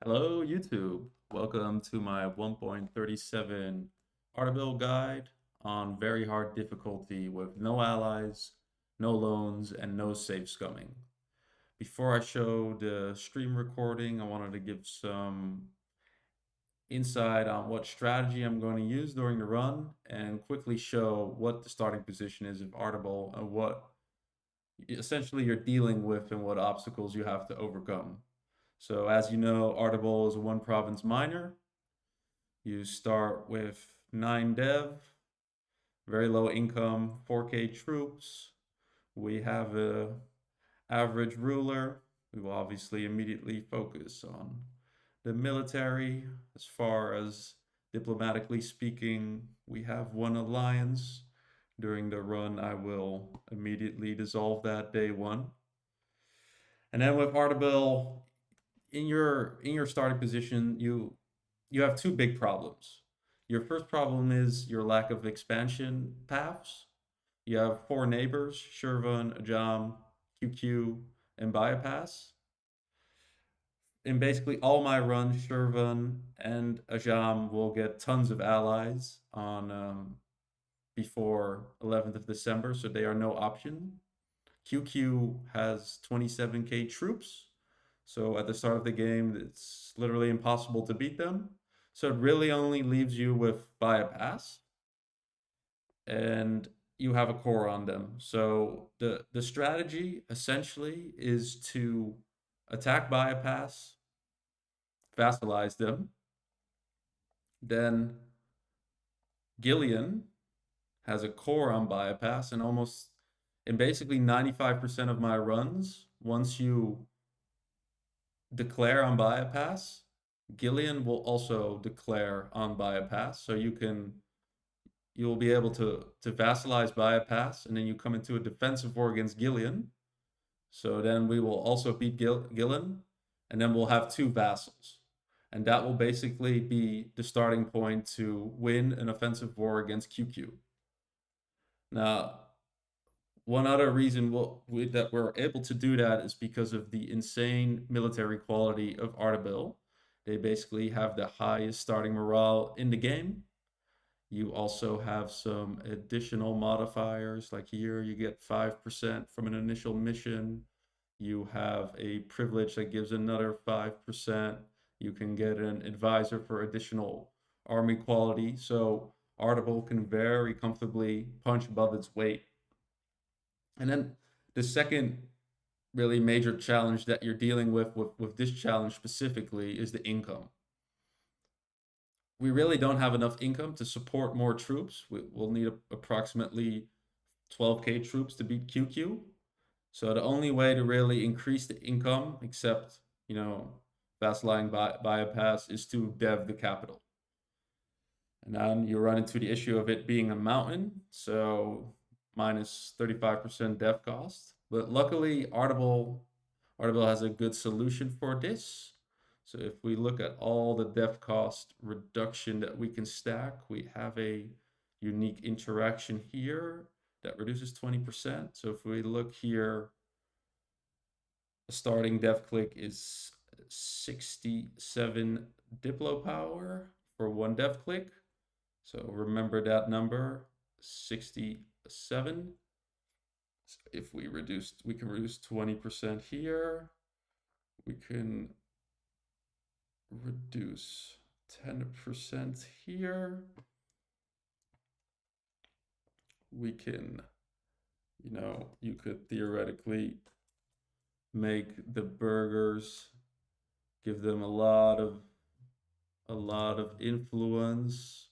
Hello, YouTube. Welcome to my 1.37 Ardabil guide on very hard difficulty with no allies, no loans, and no safe scumming. Before I show the stream recording, I wanted to give some insight on what strategy I'm going to use during the run and quickly show what the starting position is of Ardabil and what essentially you're dealing with and what obstacles you have to overcome. So as you know, Ardabil is a one province minor. You start with 9 dev, very low income, 4K troops. We have a average ruler. We will obviously immediately focus on the military. As far as diplomatically speaking, we have one alliance. During the run, I will immediately dissolve that day one. And then with Ardabil, in your starting position, you have two big problems. Your first problem is your lack of expansion paths. You have four neighbors, Shirvan, Ajam, QQ, and Biapas. In basically all my runs, Shirvan and Ajam will get tons of allies on before 11th of December, so they are no option. QQ has 27k troops, so at the start of the game, it's literally impossible to beat them. So it really only leaves you with Biapas, and you have a core on them. So the strategy essentially is to attack Biapas, vassalize them. Then Gilan has a core on Biapas, and almost in basically 95% of my runs, once you declare on Biapas, Gilan will also declare on Biapas. So you'll be able to vassalize Biapas, and then you come into a defensive war against Gilan. So then we will also beat Gilan, and then we'll have two vassals. And that will basically be the starting point to win an offensive war against QQ. Now, one other reason that we're able to do that is because of the insane military quality of Ardabil. They basically have the highest starting morale in the game. You also have some additional modifiers, like here you get 5% from an initial mission. You have a privilege that gives another 5%. You can get an advisor for additional army quality. So Ardabil can very comfortably punch above its weight. And then the second really major challenge that you're dealing with this challenge specifically is the income. We really don't have enough income to support more troops. We'll need approximately 12k troops to beat QQ. So the only way to really increase the income, except, vassalizing Biapas, is to dev the capital. And then you run into the issue of it being a mountain, so minus 35% dev cost. But luckily, Ardabil has a good solution for this. So if we look at all the dev cost reduction that we can stack, we have a unique interaction here that reduces 20%. So if we look here, the starting dev click is 67 diplo power for one dev click. So remember that number, 67. So if we can reduce 20% here. We can reduce 10% here. We can, you could theoretically make the burgers, give them a lot of influence.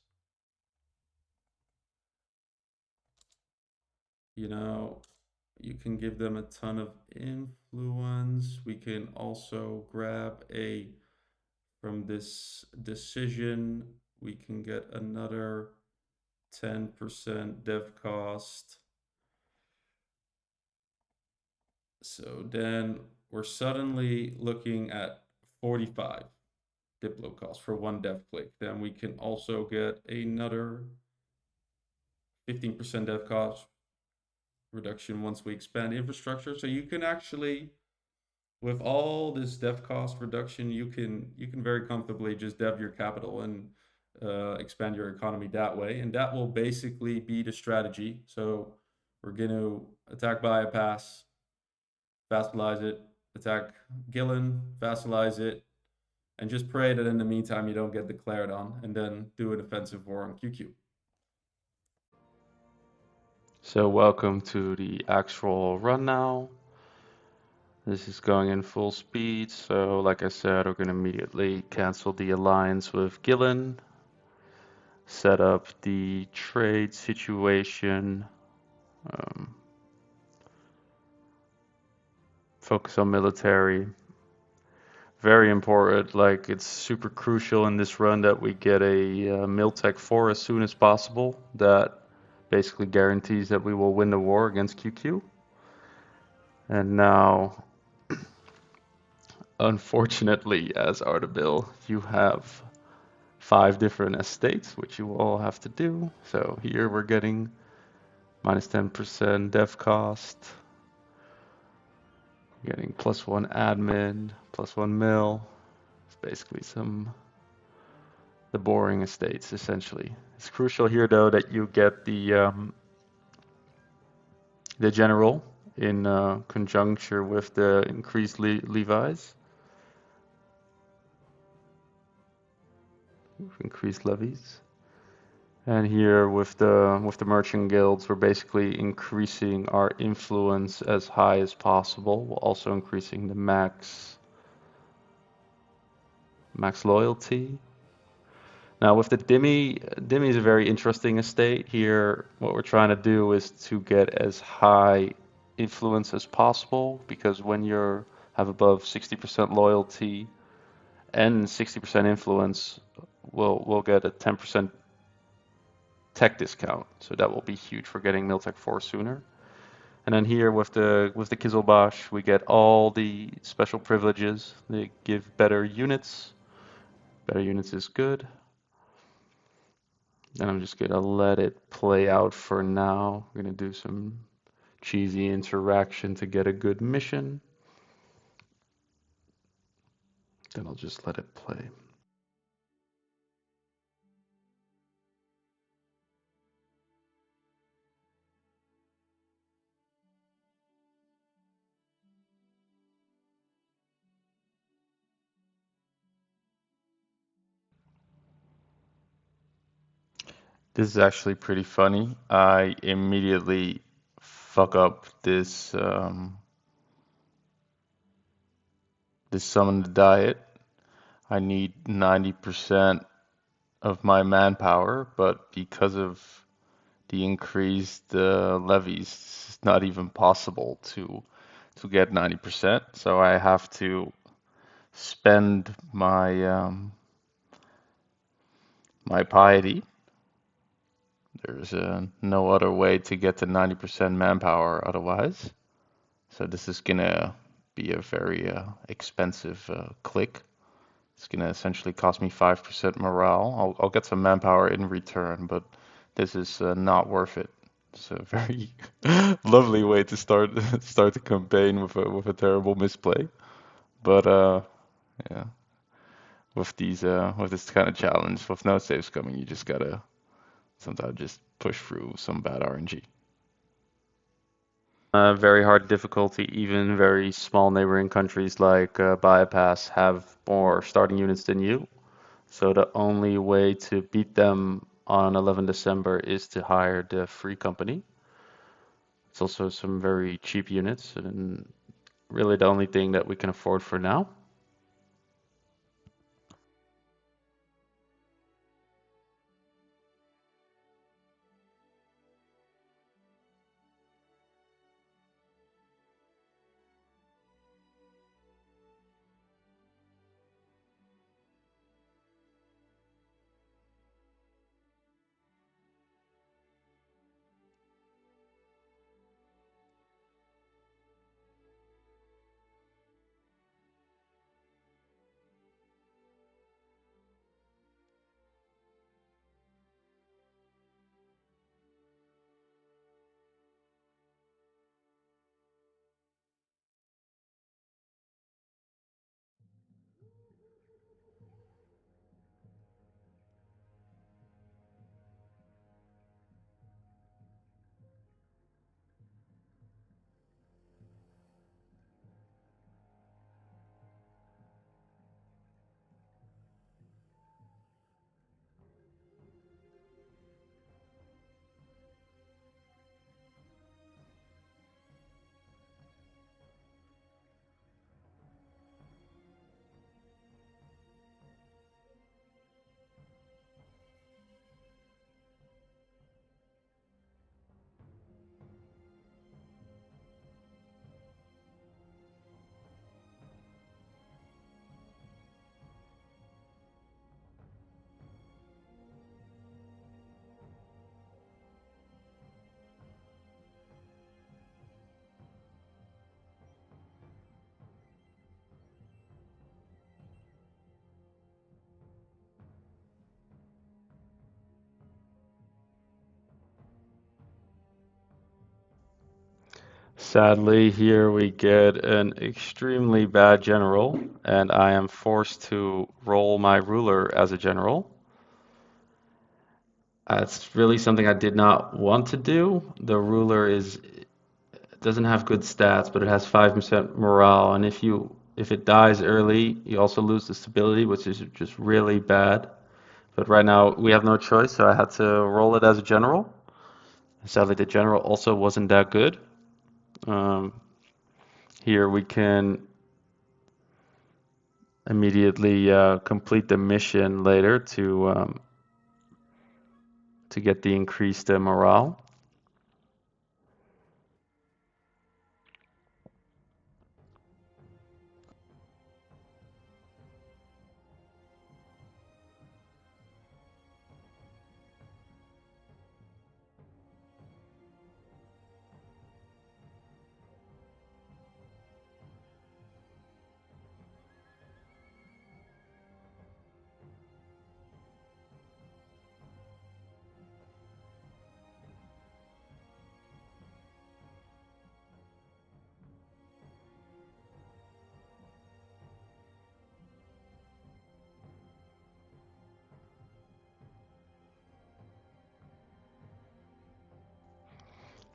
You can give them a ton of influence. We can also grab from this decision, we can get another 10% dev cost. So then we're suddenly looking at 45 diplo cost for one dev click. Then we can also get another 15% dev cost reduction once we expand infrastructure. So you can actually with all this dev cost reduction, you can very comfortably just dev your capital and expand your economy that way, and that will basically be the strategy. So we're going to attack Biapas, vassalize it, attack Gilan, vassalize it, and just pray that in the meantime you don't get declared on, and then do an offensive war on QQ. So welcome to the actual run now. This is going in full speed. So like I said, we're going to immediately cancel the alliance with Gilan, set up the trade situation, um, focus on military. Very important, like it's super crucial in this run that we get a Miltech 4 as soon as possible. That basically guarantees that we will win the war against QQ. And now unfortunately, as Ardabil, you have 5 different estates, which you all have to do. So here we're getting minus 10% dev cost, getting +1 admin, +1 mill. It's basically the boring estates essentially. It's crucial here though that you get the general in conjuncture with the increased levies, increased levies. And here with the merchant guilds, we're basically increasing our influence as high as possible, while also increasing the max loyalty. Now with the Dimi is a very interesting estate. Here, what we're trying to do is to get as high influence as possible, because when you have above 60% loyalty and 60% influence, we'll get a 10% tech discount. So that will be huge for getting Miltech 4 sooner. And then here with the Kizelbash, we get all the special privileges. They give better units. Better units is good. And I'm just gonna let it play out for now. We're gonna do some cheesy interaction to get a good mission. Then I'll just let it play. This is actually pretty funny. I immediately fuck up this summoned diet. I need 90% of my manpower, but because of the increased levies, it's not even possible to get 90%. So I have to spend my piety. There's no other way to get to 90% manpower otherwise. So this is gonna be a very expensive click. It's gonna essentially cost me 5% morale. I'll get some manpower in return, but this is not worth it. It's a very lovely way to start the campaign with a terrible misplay. But yeah, with this kind of challenge, with no saves coming, you just gotta sometimes just push through some bad RNG. Very hard difficulty. Even very small neighboring countries like Biapas have more starting units than you. So the only way to beat them on 11 December is to hire the free company. It's also some very cheap units and really the only thing that we can afford for now. Sadly, here we get an extremely bad general, and I am forced to roll my ruler as a general. It's really something I did not want to do. The ruler doesn't have good stats, but it has 5% morale, and if it dies early, you also lose the stability, which is just really bad. But right now we have no choice, so I had to roll it as a general. Sadly, the general also wasn't that good. Um, Here we can immediately complete the mission later to get the increased morale.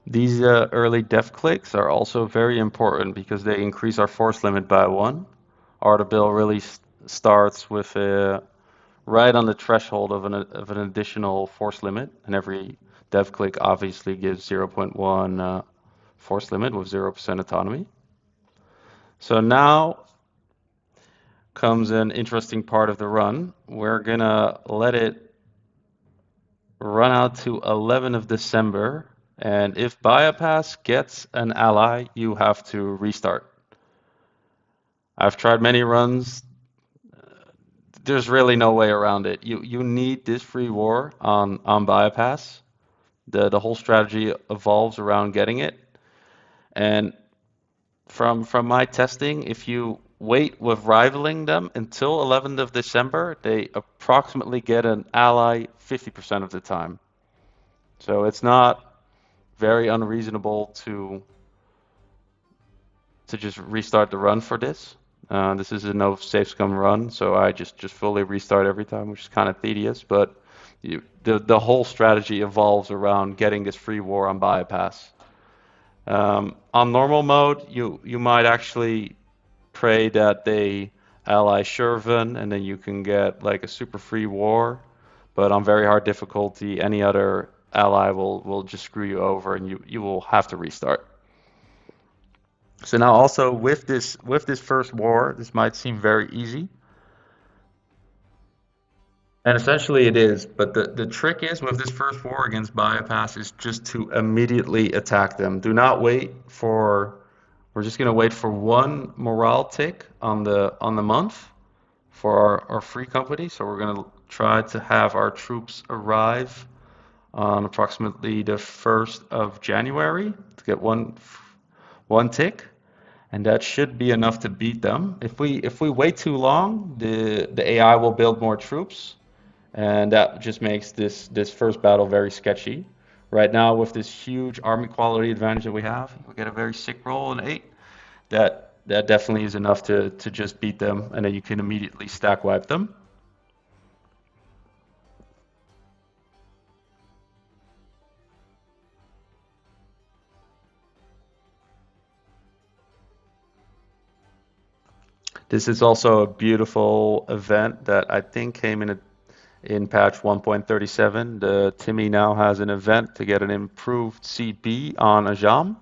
These early def clicks are also very important because they increase our force limit by 1. Ardabil really starts with right on the threshold of an additional force limit, and every dev click obviously gives 0.1 force limit with 0% autonomy. So now comes an interesting part of the run. We're gonna let it run out to 11 of December, and if Biapas gets an ally, you have to restart. I've tried many runs. There's really no way around it. You need this free war on Biapas. The whole strategy evolves around getting it. And from my testing, if you wait with rivaling them until 11th of December, they approximately get an ally 50% of the time. So it's not very unreasonable to just restart the run for this. This is a no safe scum run, so I just fully restart every time, which is kind of tedious. But the whole strategy evolves around getting this free war on Biapas. On normal mode, you might actually pray that they ally Shervan, and then you can get like a super free war. But on very hard difficulty, any other ally will just screw you over, and you will have to restart. So now also with this first war, this might seem very easy. And essentially it is, but the trick is with this first war against Biapas is just to immediately attack them. Do not wait for, we're just gonna wait for one morale tick on the month for our free company. So we're gonna try to have our troops arrive on approximately the 1st of January to get one tick. And that should be enough to beat them. If we wait too long, the AI will build more troops, and that just makes this first battle very sketchy. Right now, with this huge army quality advantage that we have, we get a very sick roll, an 8. That definitely is enough to just beat them, and then you can immediately stack wipe them. This is also a beautiful event that I think came in patch 1.37. The Timmy now has an event to get an improved CP on Ajam.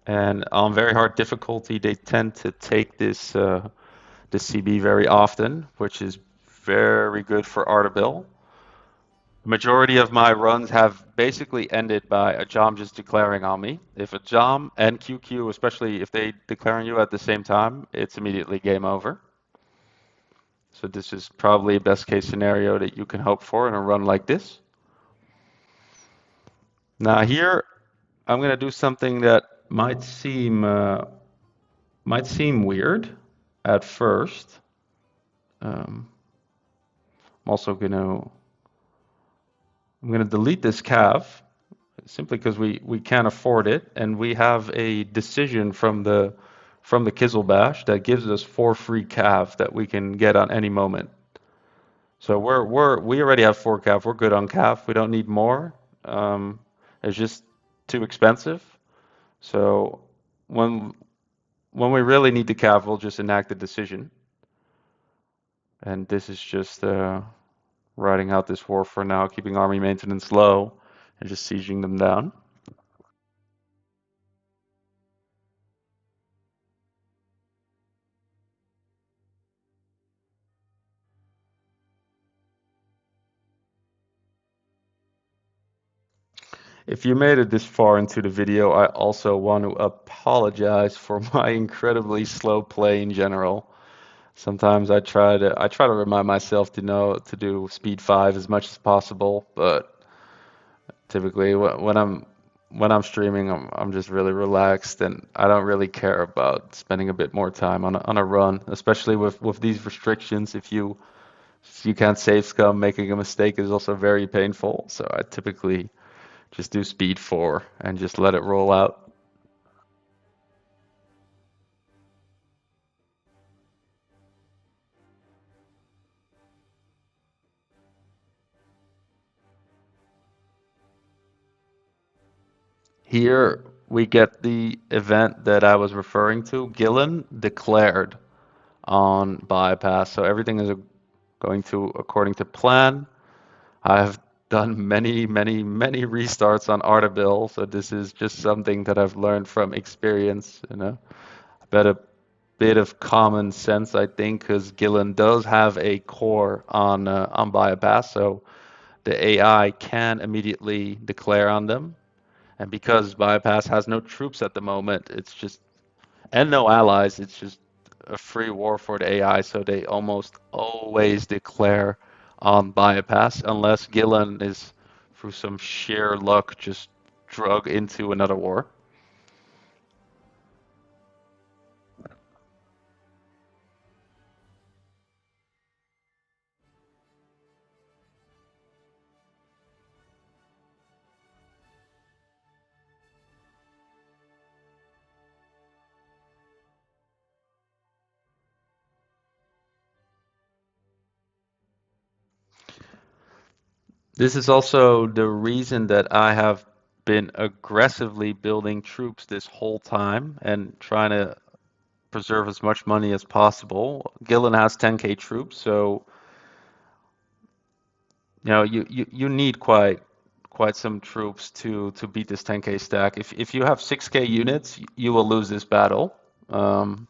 And on very hard difficulty, they tend to take this CB very often, which is very good for Ardabil. The majority of my runs have basically ended by Ajam just declaring on me. If Ajam and QQ, especially if they declare on you at the same time, it's immediately game over. So this is probably best case scenario that you can hope for in a run like this. Now here, I'm gonna do something that might seem weird at first. I'm also gonna delete this cav, simply because we can't afford it, and we have a decision from the Kizilbash that gives us 4 free calf that we can get on any moment. So we already have 4 calf. We're good on calf. We don't need more. Um, it's just too expensive. So when when we really need the calf, we'll just enact the decision. And this is just riding out this war for now, keeping army maintenance low and just sieging them down. If you made it this far into the video, I also want to apologize for my incredibly slow play in general. Sometimes I try to remind myself to know to do speed 5 as much as possible, but typically when I'm streaming, I'm just really relaxed and I don't really care about spending a bit more time on a run, especially with these restrictions. If you can't save scum, making a mistake is also very painful. So I typically just do speed 4 and just let it roll out. Here we get the event that I was referring to. Gilan declared on bypass, so everything is going to according to plan. I've done many restarts on Ardabil, so this is just something that I've learned from experience, you know. But a bit of common sense, I think, because Gilan does have a core on bypass, so the AI can immediately declare on them. And because bypass has no troops at the moment, it's just and no allies, it's just a free war for the AI, so they almost always declare on bypass unless Gilan is through some sheer luck just drug into another war. This is also the reason that I have been aggressively building troops this whole time and trying to preserve as much money as possible. Gilan has 10k troops, so you know you need quite some troops to beat this 10k stack. If you have 6k units, you will lose this battle. Um,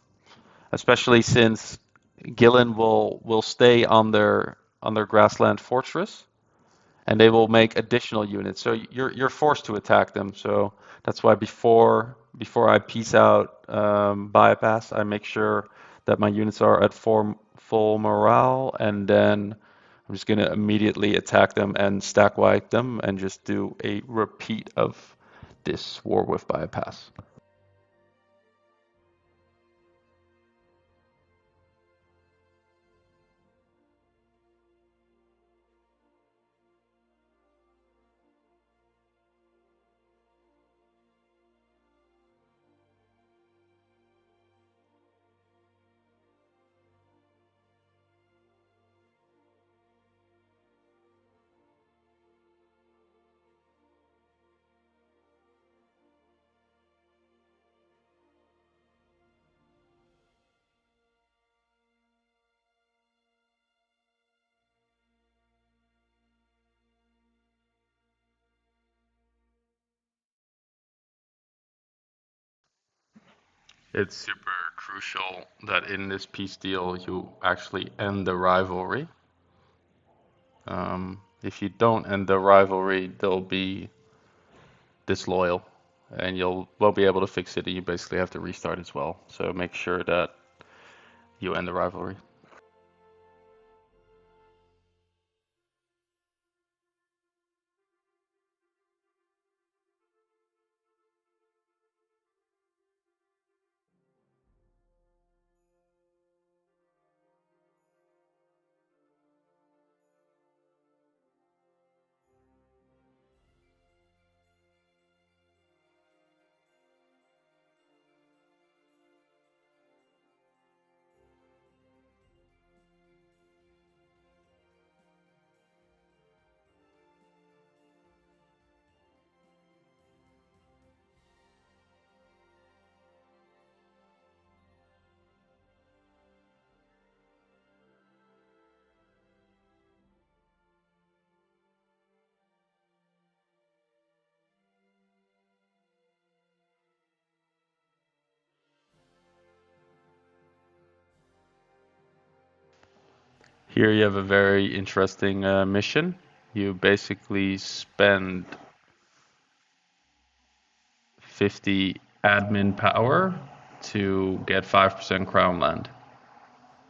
Especially since Gilan will stay on their grassland fortress, and they will make additional units. So you're forced to attack them. So that's why before I peace out bypass, I make sure that my units are at full morale, and then I'm just gonna immediately attack them and stack wipe them, and just do a repeat of this war with bypass. It's super crucial that in this peace deal you actually end the rivalry. If you don't end the rivalry, they'll be disloyal, and you'll won't be able to fix it, and you basically have to restart as well. So make sure that you end the rivalry. Here you have a very interesting mission. You basically spend 50 admin power to get 5% crown land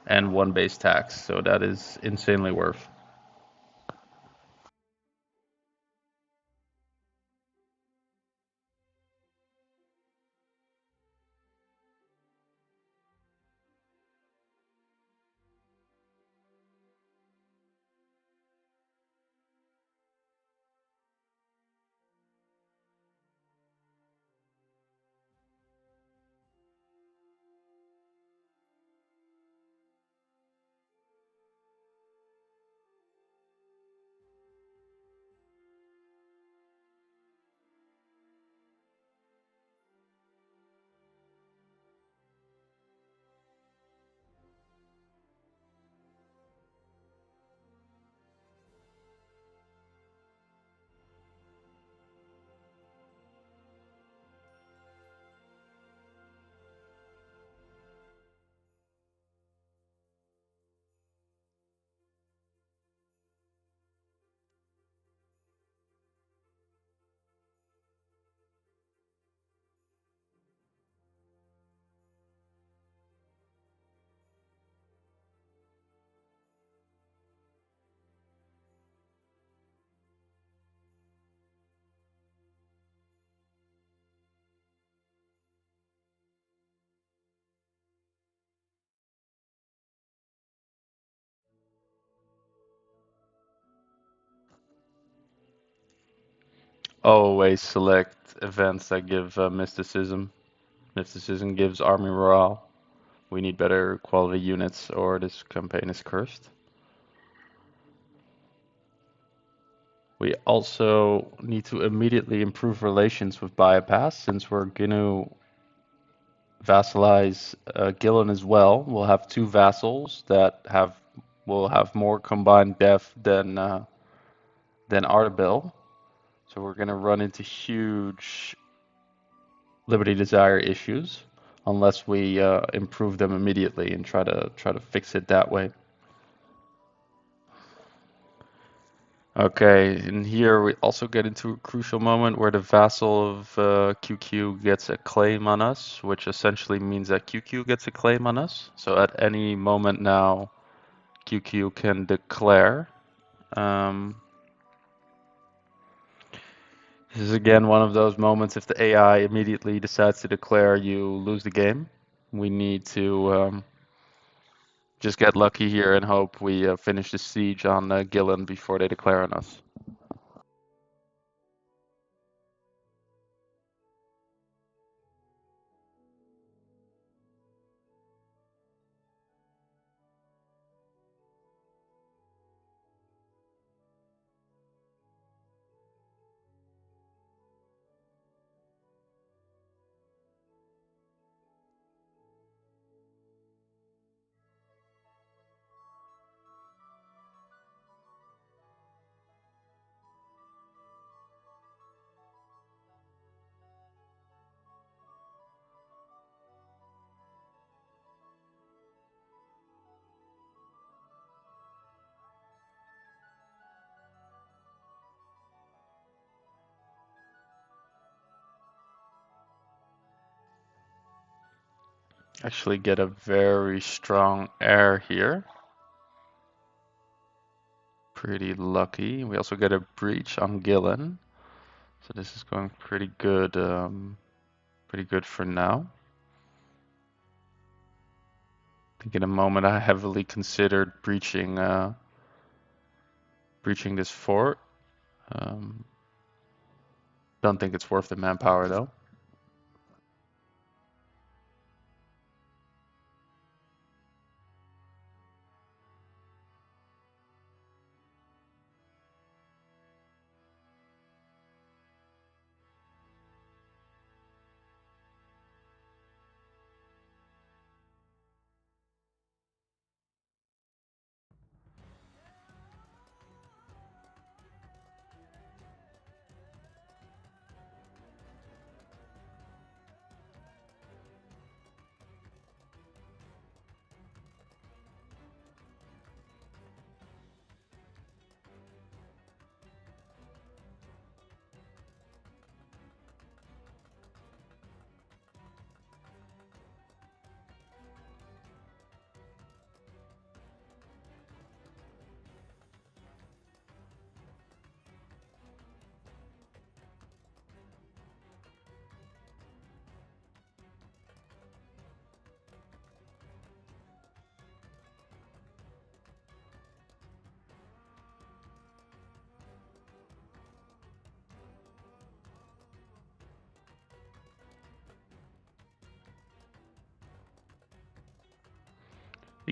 and 1 base tax. So that is insanely worth. Always select events that give mysticism. Mysticism gives army morale. We need better quality units or this campaign is cursed. We also need to immediately improve relations with Biapas since we're going to vassalize Gilan as well. We'll have 2 vassals that will have more combined def than Ardabil. So we're going to run into huge Liberty Desire issues unless we improve them immediately and try to fix it that way. Okay, and here we also get into a crucial moment where the vassal of QQ gets a claim on us, which essentially means that QQ gets a claim on us. So at any moment now, QQ can declare. Um, this is again one of those moments if the AI immediately decides to declare, you lose the game. We need to just get lucky here and hope we finish the siege on Gilan before they declare on us. Actually get a very strong air here. Pretty lucky. We also get a breach on Gilan. So this is going pretty good for now. I think in a moment I heavily considered breaching this fort. Don't think it's worth the manpower though.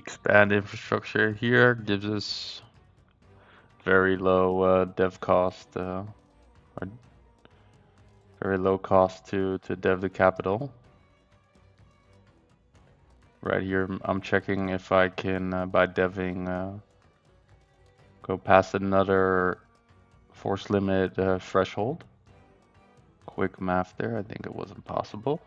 expand infrastructure here gives us very low dev cost, or very low cost to dev the capital. Right here, I'm checking if I can, by deving, go past another force limit threshold. Quick math there, I think it was impossible.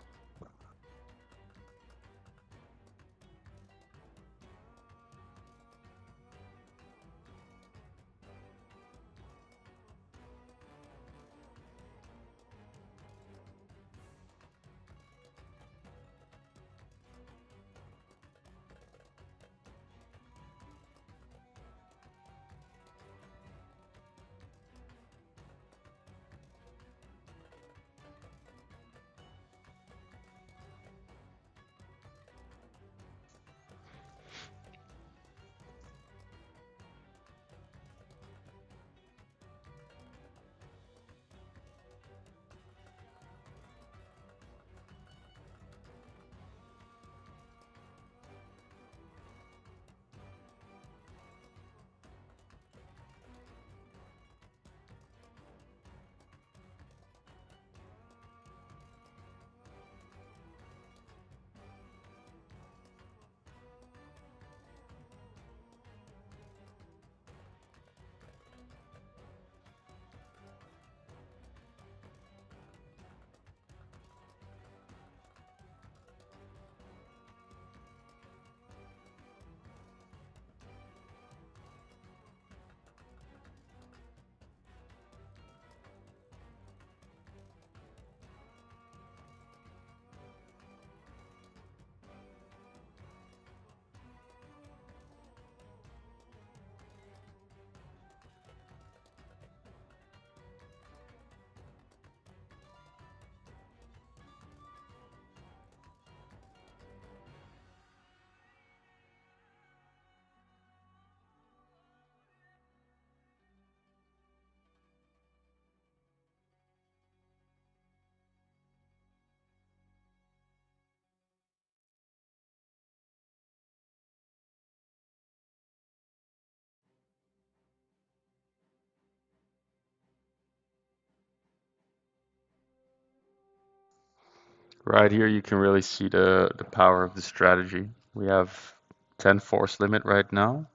Right here, you can really see the power of the strategy. We have 10 force limit right now.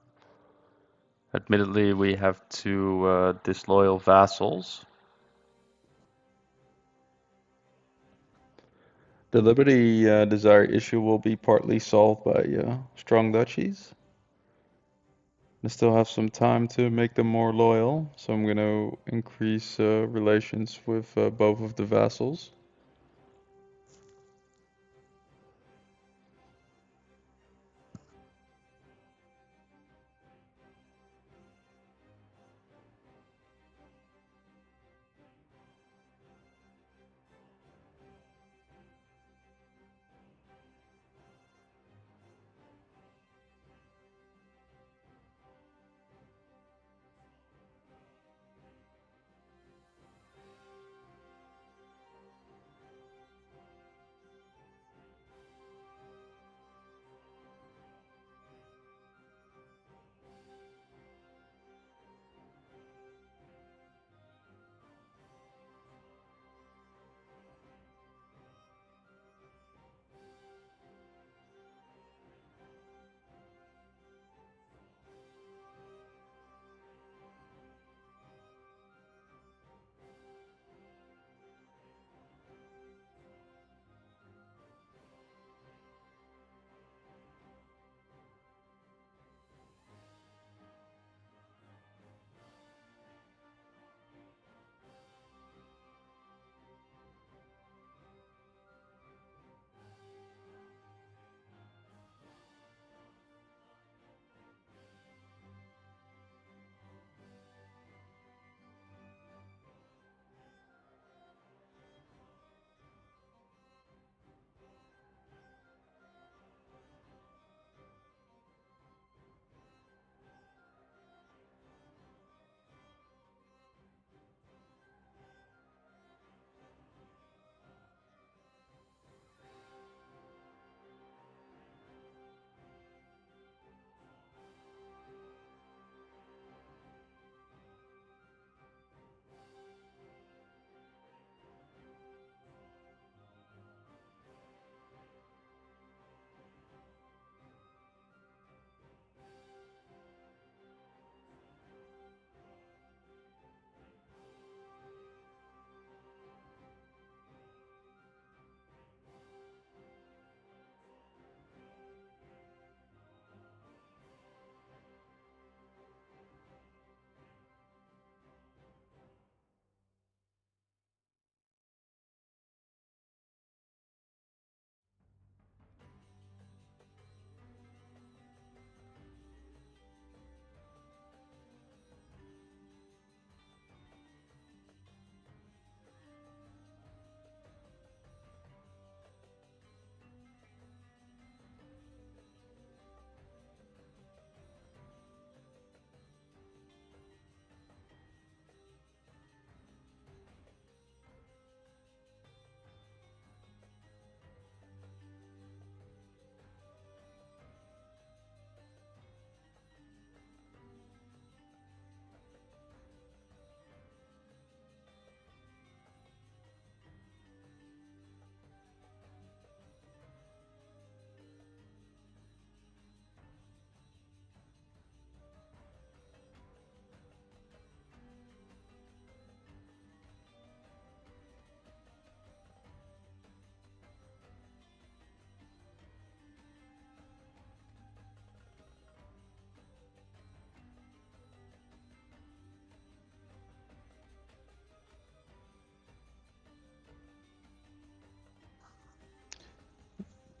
Admittedly, we have two disloyal vassals. The Liberty Desire issue will be partly solved by strong duchies. I still have some time to make them more loyal, so I'm going to increase relations with both of the vassals.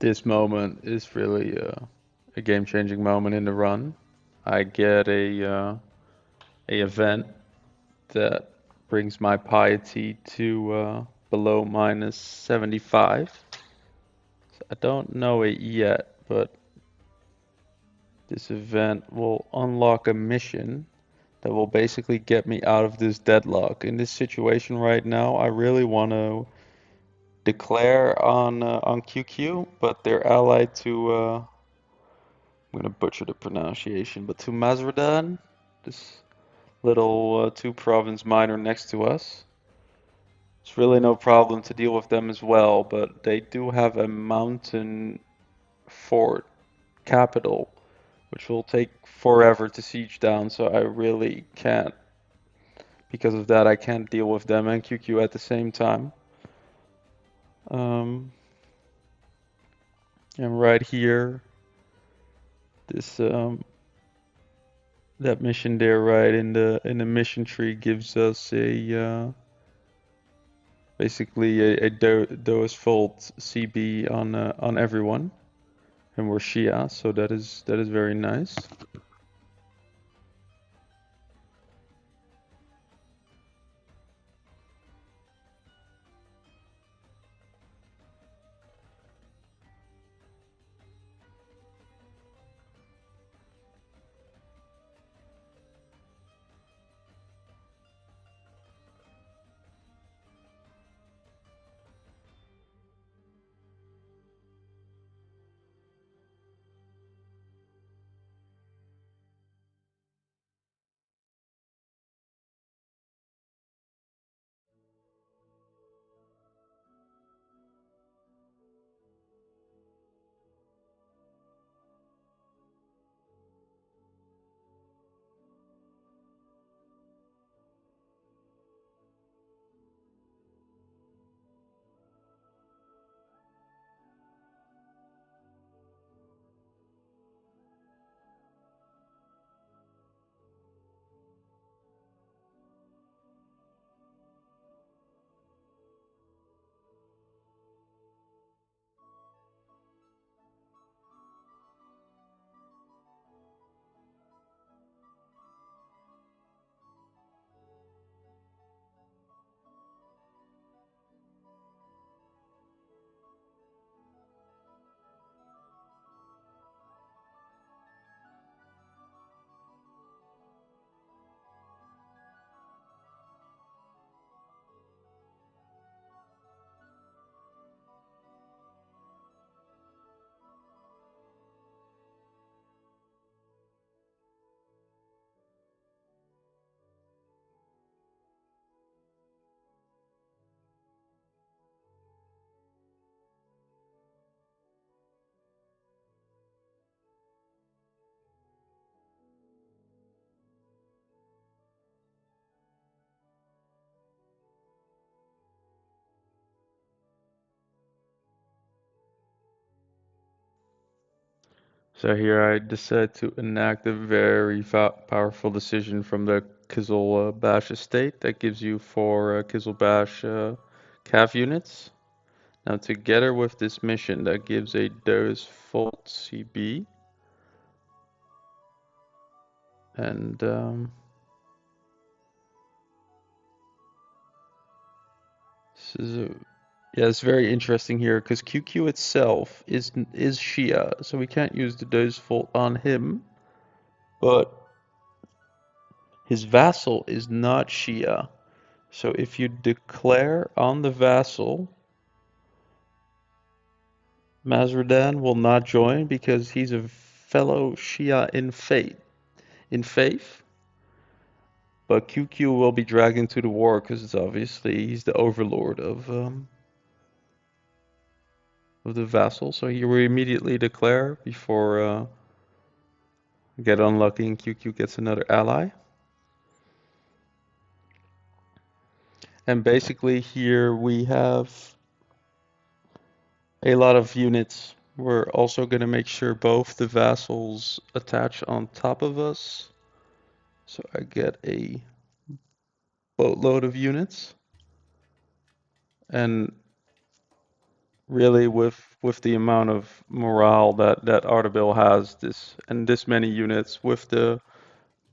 This moment is really a game-changing moment in the run. I get a event that brings my piety to below minus 75. So I don't know it yet, but this event will unlock a mission that will basically get me out of this deadlock. In this situation right now, I really want to declare on QQ, but they're allied to I'm gonna butcher the pronunciation, but to Mazradan, this little two province minor next to us. It's really no problem to deal with them as well, but they do have a mountain fort capital, which will take forever to siege down, so I really can't, because of that, I can't deal with them and QQ at the same time. Um, and right here, this that mission there, right in the mission tree, gives us a basically a Do's fault CB on everyone, and we're Shia, so that is very nice. So here I decide to enact a very powerful decision from the Kizil Bash estate that gives you 4 Kizil Bash cav units. Now together with this mission that gives a dose fault CB, and this is yeah, it's very interesting here because QQ itself is Shia, so we can't use the dose fault on him, but his vassal is not Shia. So if you declare on the vassal, Mazradan will not join because he's a fellow Shia in faith. But QQ will be dragged into the war because it's obviously he's the overlord of the vassal. So he will immediately declare before get unlucky and QQ gets another ally. And basically here we have a lot of units. We're also going to make sure both the vassals attach on top of us. So I get a boatload of units. And really with the amount of morale that Ardabil has, this and this many units with the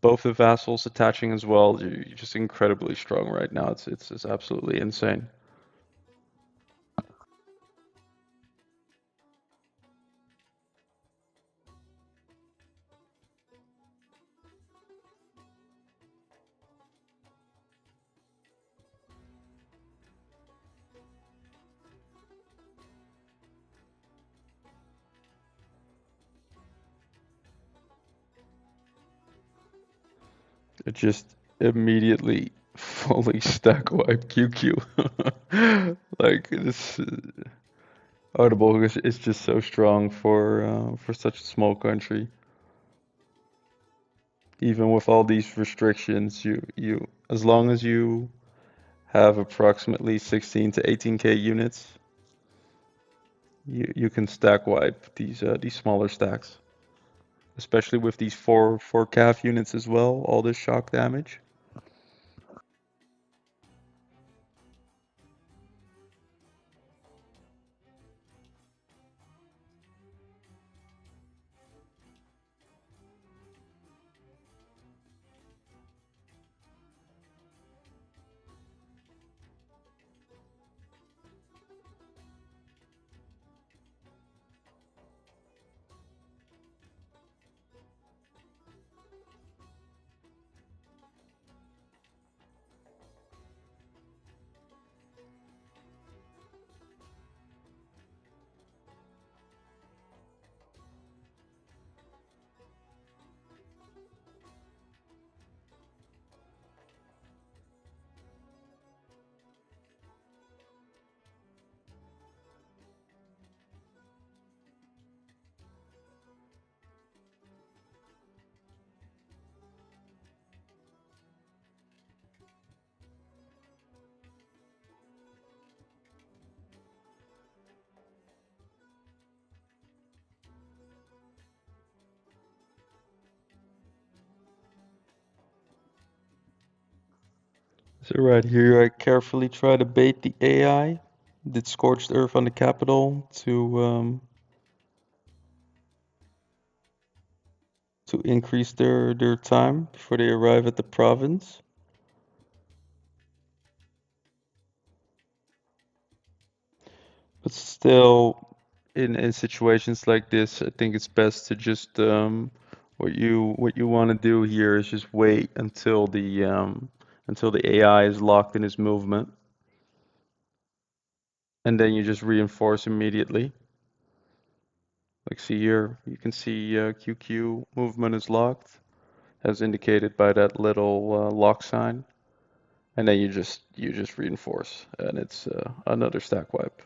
both the vassals attaching as well, you're just incredibly strong right now. It's absolutely insane. It just immediately fully stack wipe QQ. Like this Audible is just so strong for such a small country. Even with all these restrictions, you as long as you have approximately 16 to 18K units, you can stack wipe these smaller stacks, especially with these four calf units as well. All this shock damage. So right here, I carefully try to bait the AI. Did scorched earth on the capital to increase their time before they arrive at the province. But still, in situations like this, I think it's best to just what you want to do here is just wait until the AI is locked in his movement, and then you just reinforce immediately. Like see here, you can see QQ movement is locked, as indicated by that little lock sign, and then you just reinforce, and it's another stack wipe.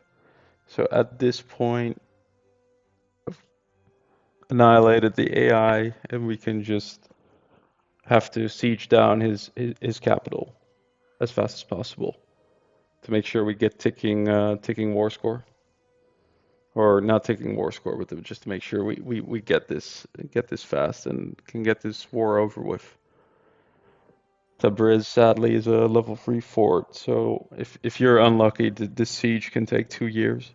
So at this point, I've annihilated the AI, and we can just have to siege down his capital as fast as possible to make sure we get ticking war score, or not ticking war score, but just to make sure we get this fast and can get this war over with. Tabriz sadly is a level 3 fort, so if you're unlucky, the siege can take 2 years.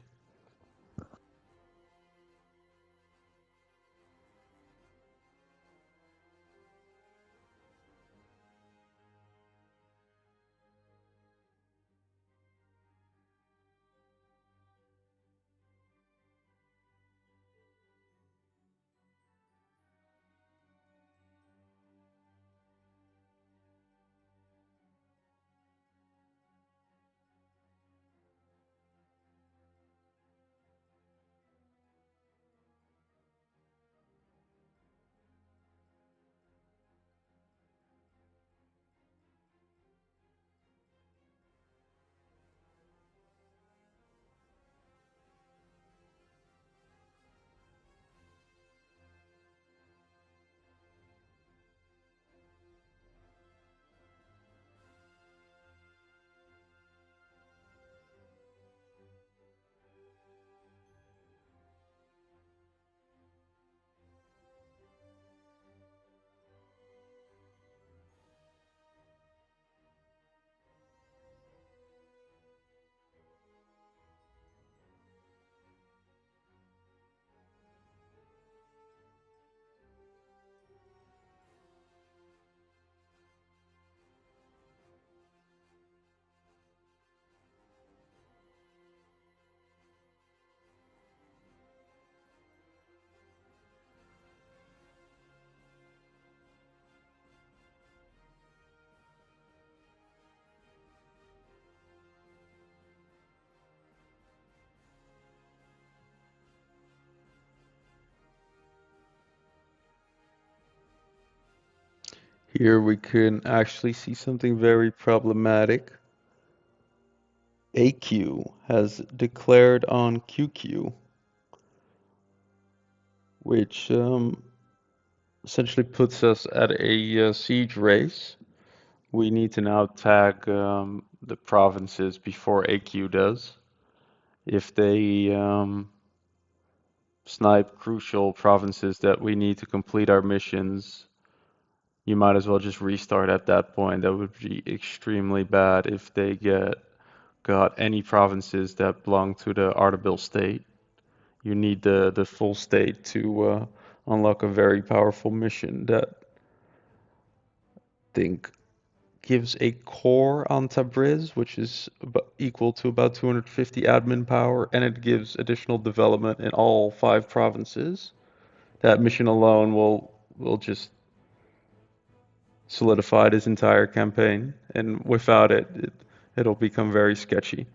Here we can actually see something very problematic. AQ has declared on QQ, which essentially puts us at a siege race. We need to now tag the provinces before AQ does. If they snipe crucial provinces that we need to complete our missions, you might as well just restart at that point. That would be extremely bad if they got any provinces that belong to the Ardabil state. You need the full state to unlock a very powerful mission that I think gives a core on Tabriz, which is equal to about 250 admin power, and it gives additional development in all 5 provinces. That mission alone will just solidify this entire campaign, and without it, it'll become very sketchy.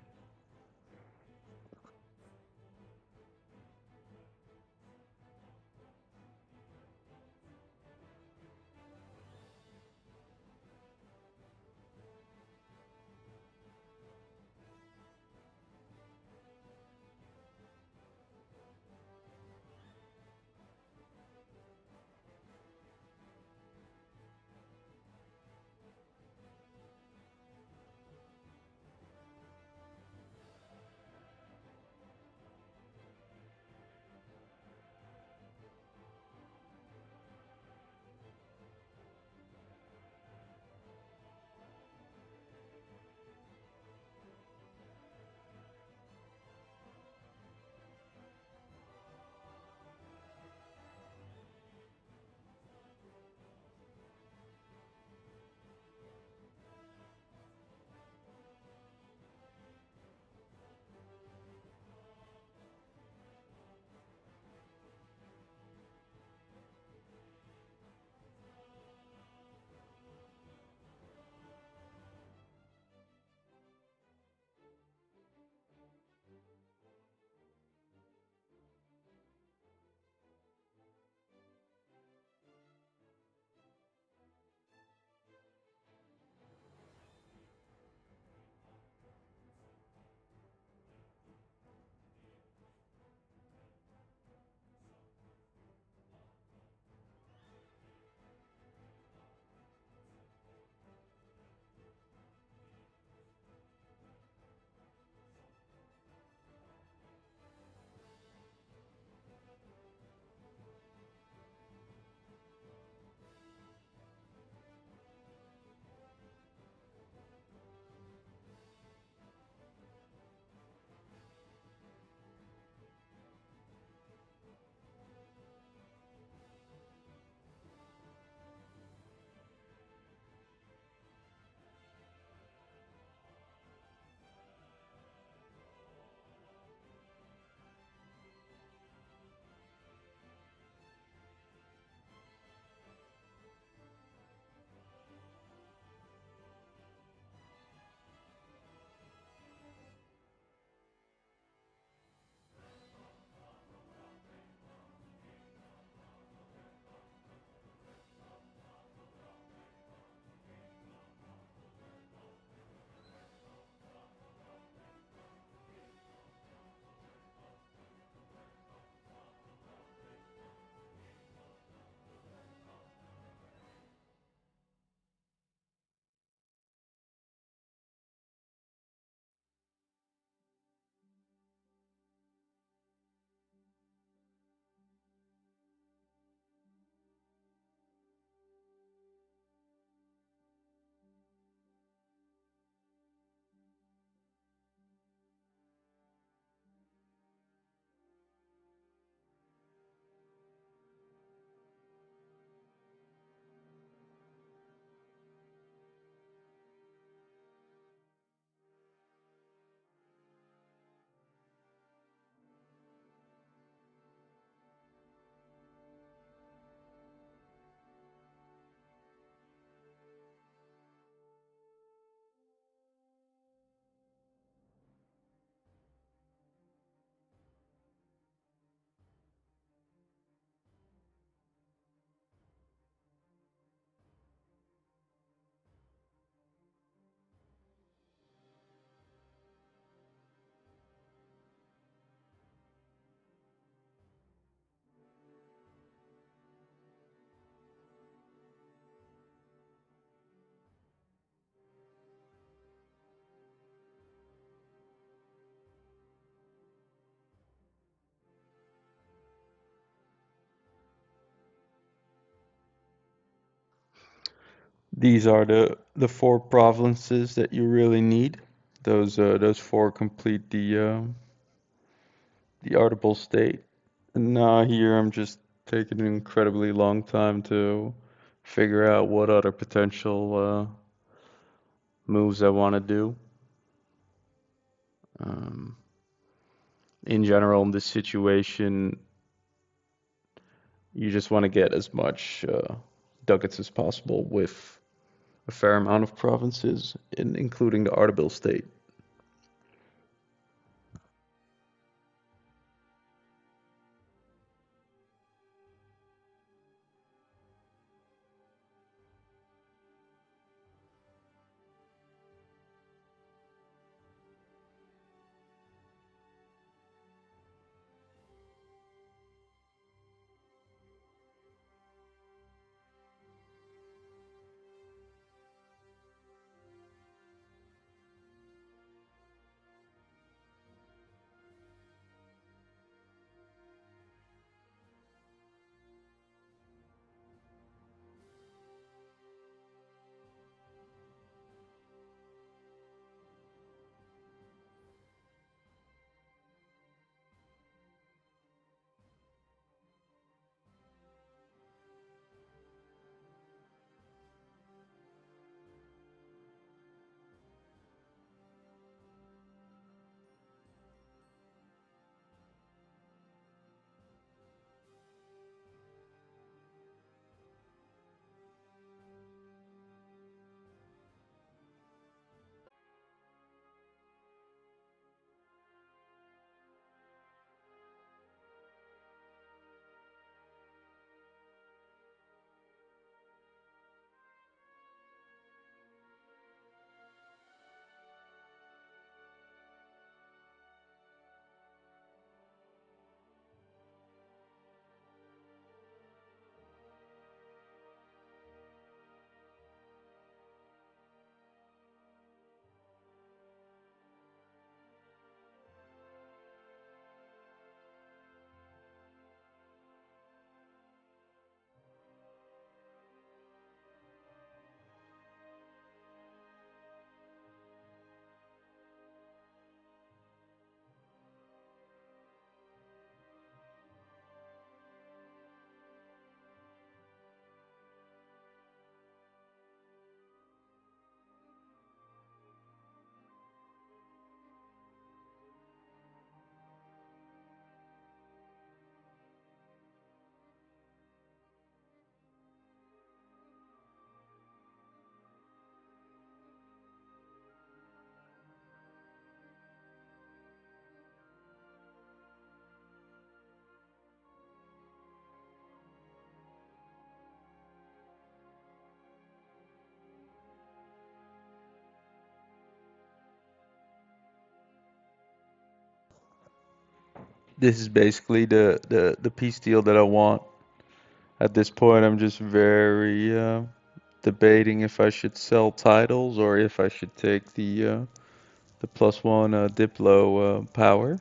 These are the four provinces that you really need. Those four complete the Ardabil state. And now here I'm just taking an incredibly long time to figure out what other potential moves I want to do. Um, in general, in this situation, you just want to get as much ducats as possible with a fair amount of provinces, including the Ardabil state. This is basically the peace deal that I want. At this point, I'm just very debating if I should sell titles or if I should take the +1 diplo power.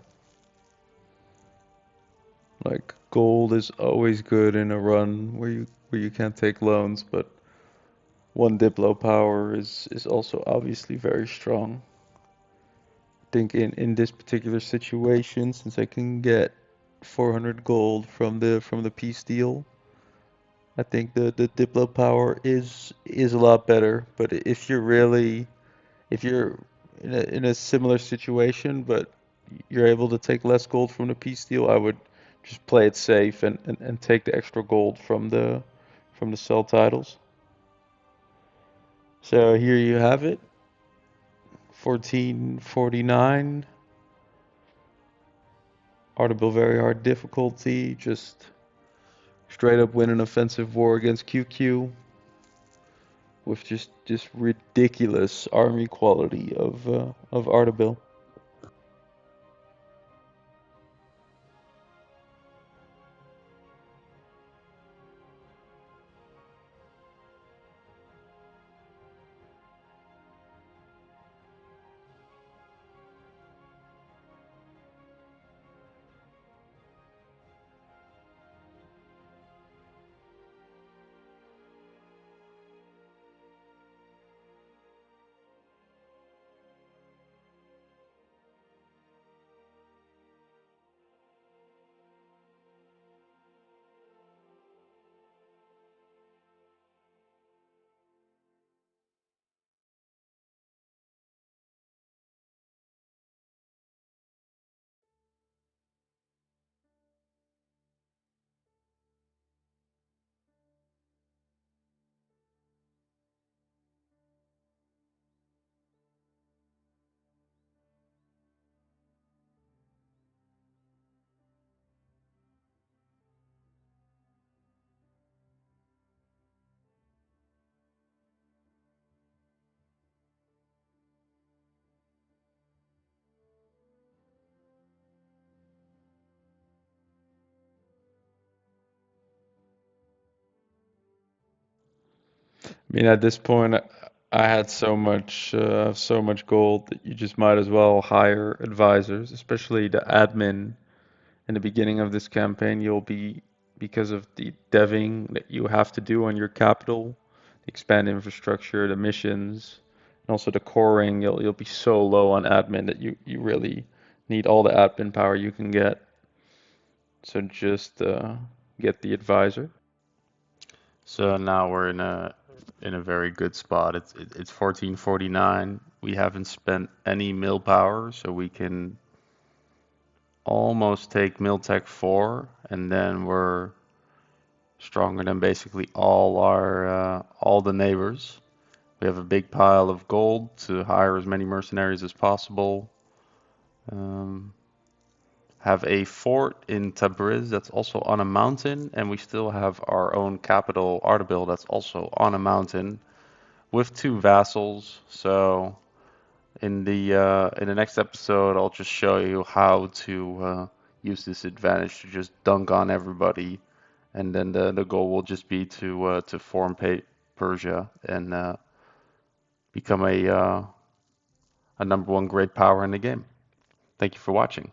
Like gold is always good in a run where you can't take loans, but one diplo power is also obviously very strong. I think in this particular situation, since I can get 400 gold from the peace deal, I think the diplo power is a lot better. But if you're really if you're in a similar situation, but you're able to take less gold from the peace deal, I would just play it safe and take the extra gold from the sell titles. So here you have it, 1449. Ardabil very hard difficulty, just straight up win an offensive war against QQ with just ridiculous army quality of Ardabil. mean, at this point, I had so much gold that you just might as well hire advisors, especially the admin in the beginning of this campaign. You'll be, because of the deving that you have to do on your capital, the expand infrastructure, the missions, and also the coring. You'll be so low on admin that you really need all the admin power you can get. So just get the advisor. So now we're in a very good spot. It's 1449. We haven't spent any mill power, so we can almost take mill tech 4, and then we're stronger than basically all the neighbors. We have a big pile of gold to hire as many mercenaries as possible. Um, have a fort in Tabriz that's also on a mountain, and we still have our own capital, Ardabil, that's also on a mountain with 2 vassals. So in the next episode, I'll just show you how to use this advantage to just dunk on everybody, and then the goal will just be to form Persia and become a number 1 great power in the game. Thank you for watching.